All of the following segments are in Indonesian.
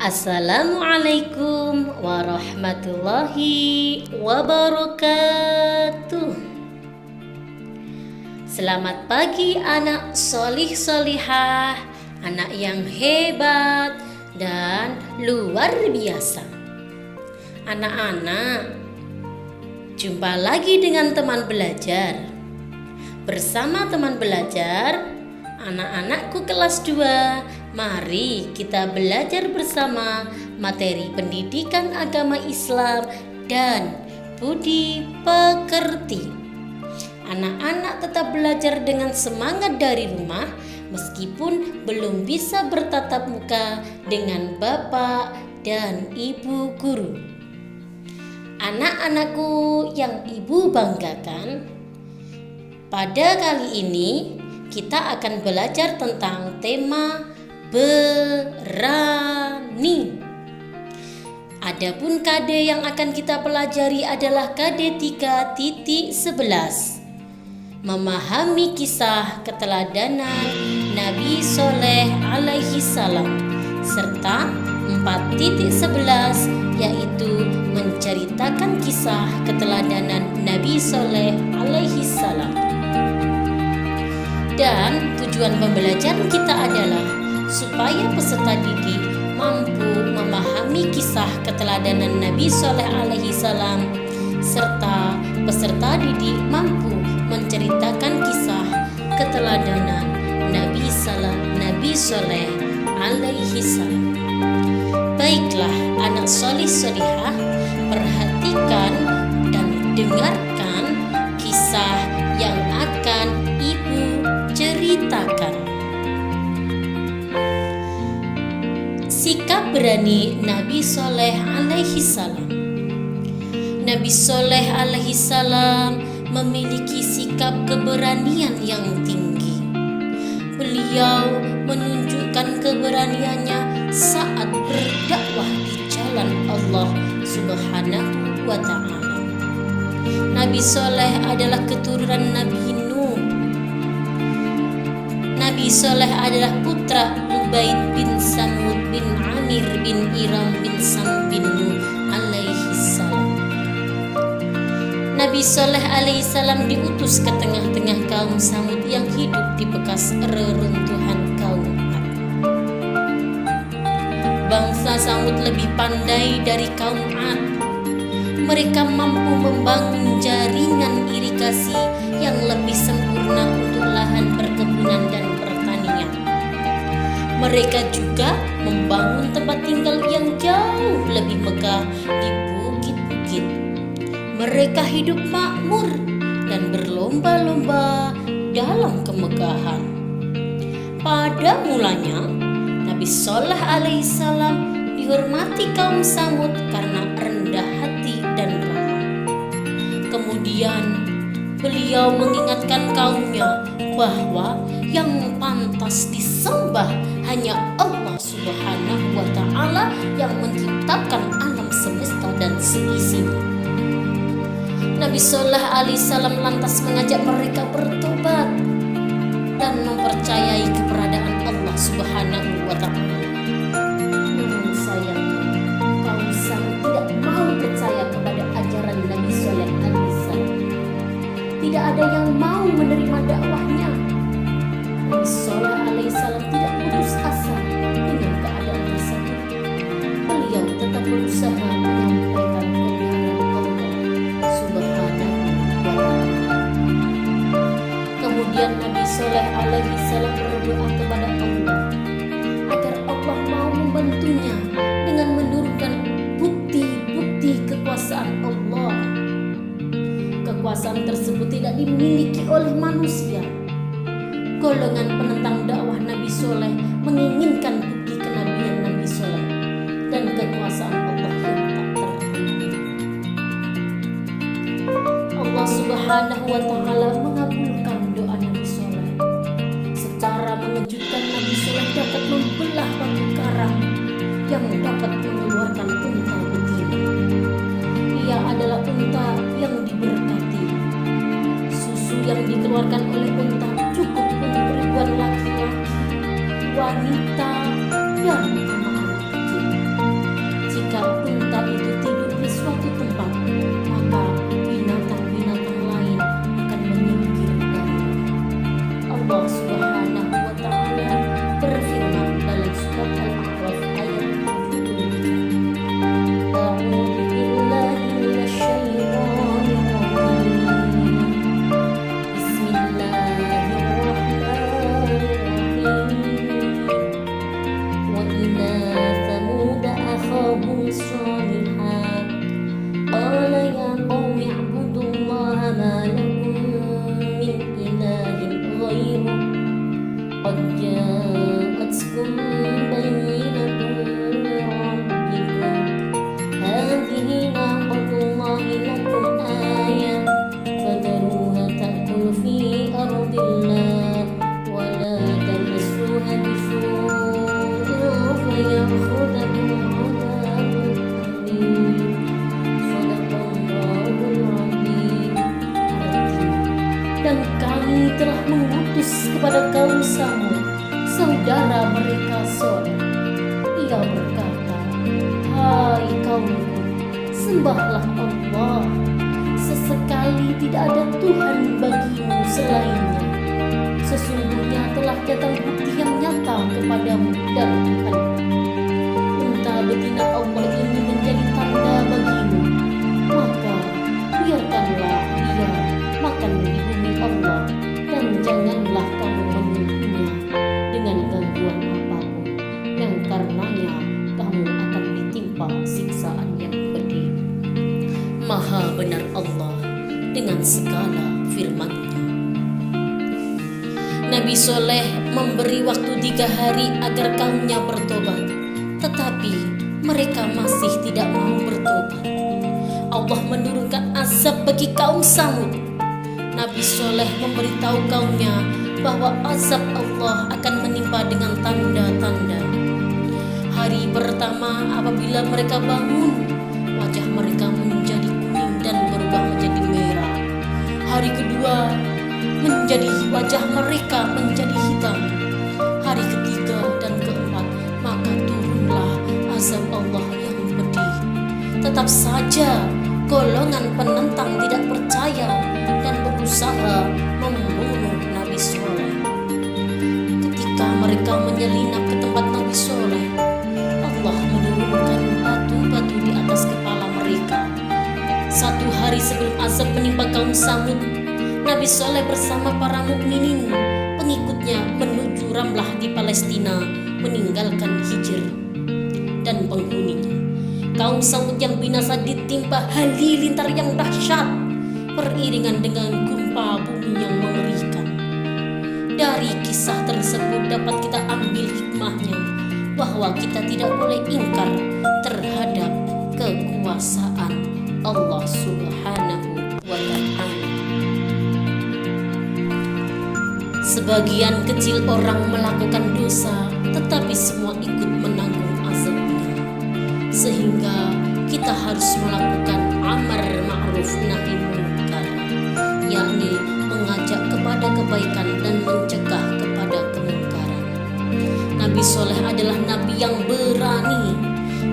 Assalamualaikum warahmatullahi wabarakatuh. Selamat pagi anak solih solihah, anak yang hebat dan luar biasa. Anak-anak, jumpa lagi dengan teman belajar. Bersama teman belajar, anak-anakku kelas 2, mari kita belajar bersama materi pendidikan agama Islam dan budi pekerti. Anak-anak tetap belajar dengan semangat dari rumah meskipun belum bisa bertatap muka dengan bapak dan ibu guru. Anak-anakku yang ibu banggakan, pada kali ini kita akan belajar tentang tema berani. Adapun KD yang akan kita pelajari adalah KD 3.11. Memahami kisah keteladanan Nabi Soleh alaihi salam, serta 4.11 yaitu menceritakan kisah keteladanan Nabi Soleh alaihi salam. Dan tujuan pembelajaran kita adalah supaya peserta didik mampu memahami kisah keteladanan Nabi Soleh alaihi salam, serta peserta didik mampu menceritakan kisah keteladanan Nabi Soleh alaihi salam. Baiklah anak solih solihah, perhatikan dan dengarkan kisah yang akan ibu ceritakan. Sikap berani Nabi Soleh alaihi salam. Nabi Soleh alaihi salam memiliki sikap keberanian yang tinggi. Beliau menunjukkan keberaniannya saat berdakwah di jalan Allah Subhanahu wa ta'ala. Nabi Soleh adalah keturunan Nabi Nuh. Nabi Soleh adalah putra Ubaid bin Samud bin Amir bin Iram bin Sam bin Nuh alaihi salam. Nabi Soleh alaihi salam diutus ke tengah-tengah kaum Samud yang hidup di bekas reruntuhan kaum Ad. Bangsa Samud lebih pandai dari kaum Ad. Mereka mampu membangun jaringan irigasi yang lebih sempurna untuk lahan perkebunan dan pertanian. Mereka juga membangun tempat tinggal yang jauh lebih megah di bukit-bukit. Mereka hidup makmur dan berlomba-lomba dalam kemegahan. Pada mulanya, Nabi Soleh alaihi salam dihormati kaum Samud karena rendah hati dan ramah. Kemudian beliau mengingatkan kaumnya bahwa yang pantas disembah hanya Allah Subhanahu wa ta'ala yang menciptakan alam semesta dan seisinya. Nabi Soleh alaihi salam lantas mengajak mereka bertobat dan mempercayai keberadaan Allah Subhanahu wa ta'ala. Namun sayangnya kaum Samud tidak mau percaya kepada ajaran Nabi Soleh alaihi salam. Tidak ada yang mau menerima dakwahnya. Nabi Soleh alaihi salam tidak putus asa dengan keadaan tersebut. Beliau tetap berusaha menyampaikan kebenaran Allah Subhanahu wa ta'ala. Kemudian Nabi Soleh alaihi salam berdoa kepada Allah agar Allah mau membantunya dengan menurunkan bukti-bukti kekuasaan Allah. Kekuasaan tersebut tidak dimiliki oleh manusia. Golongan penentang dakwah Nabi Soleh menginginkan bukti kenabian Nabi Soleh dan kekuasaan Allah yang tak tertandingi. Allah Subhanahu wa ta'ala mengabulkan doa Nabi Soleh. Secara mengejutkan, Nabi Soleh dapat membelah batu karang yang dapat mengeluarkan unta betina. Ia adalah unta yang diberkati. Susu yang dikeluarkan oleh unta cukup untuk ribuan laki-laki, wanita, dan anak-anak kecil. telah mengutus kepada kaum Samud saudara mereka Shaleh. Ia berkata, "Hai kaumku, sembahlah Allah. Sesekali tidak ada Tuhan bagimu selainnya. Sesungguhnya telah datang bukti yang nyata kepadamu dari Tuhan. Unta betina Allah ini menjadi tanda bagimu, maka biarkanlah dia makan di bumi Allah, dan janganlah kamu menyentuhnya dengan gangguan apapun, yang karenanya kamu akan ditimpa siksaan yang pedih." Maha benar Allah dengan segala firman-Nya. Nabi Shaleh memberi waktu 3 hari agar kaumnya bertobat, tetapi mereka masih tidak mau bertobat. Allah menurunkan azab bagi kaum Samud. Nabi Shaleh memberitahu kaumnya bahwa azab Allah akan menimpa dengan tanda-tanda. Hari pertama apabila mereka bangun, wajah mereka menjadi kuning dan berubah menjadi merah. Hari kedua wajah mereka menjadi hitam. Hari ketiga dan keempat, maka turunlah azab Allah yang pedih. Tetap saja golongan penentang tidak percaya dan berusaha membunuh Nabi Shaleh. Ketika mereka menyelinap ke tempat Nabi Shaleh, Allah menurunkan batu-batu di atas kepala mereka. 1 hari sebelum azab menimpa kaum Samud, Nabi Shaleh bersama para mukminin pengikutnya menuju Ramlah di Palestina, meninggalkan Hijr dan penghuninya. Kaum Samud yang binasa ditimpa halilintar yang dahsyat, beriringan dengan gempa bumi yang mengerikan. Dari kisah tersebut dapat kita ambil hikmahnya bahwa kita tidak boleh ingkar terhadap kekuasaan Allah Subhanahu wa Ta'ala. Sebagian kecil orang melakukan dosa, tetapi semua ikut menanggung azabnya. Sehingga kita harus melakukan amar ma'ruf nahi munkar, yakni mengajak kepada kebaikan dan mencegah kepada kemungkaran. Nabi Shaleh adalah nabi yang berani.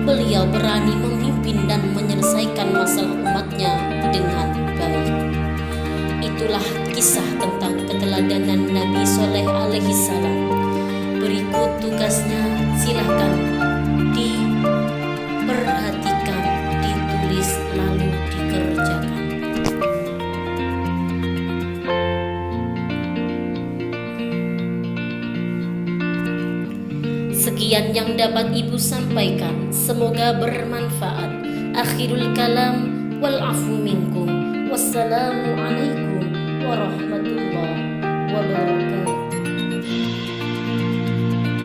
Beliau berani memimpin dan menyelesaikan masalah umatnya dengan baik. Itulah kisah tentang keteladanan Nabi Shaleh alaihi salam. Berikut tugasnya, silahkan diperhatikan, ditulis, lalu dikerjakan. Sekian yang dapat Ibu sampaikan, semoga bermanfaat. Akhirul kalam, wal afu minkum. Wassalamualaikum warahmatullahi wabarakatuh.